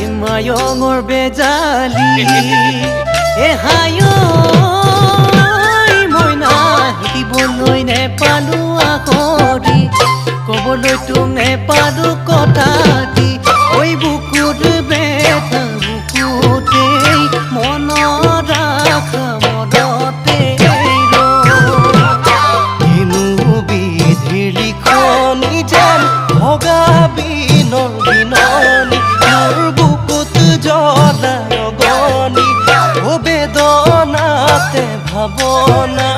হিমায়ঙৰ বেজালি হায় মইনা শিকিবলৈ নেপালো আখৰি ক'বলৈ তোক নেপালো কথাটি ঐ বুকুত বেথা বুকুতেই মনত ৰাখা মনতে কিনো বিধিৰ লিখনি যেন ভগা বিনৰ বিননি মোৰ বুকুত জ্বলাই অগনি ও বেদনাতে ভাৱনা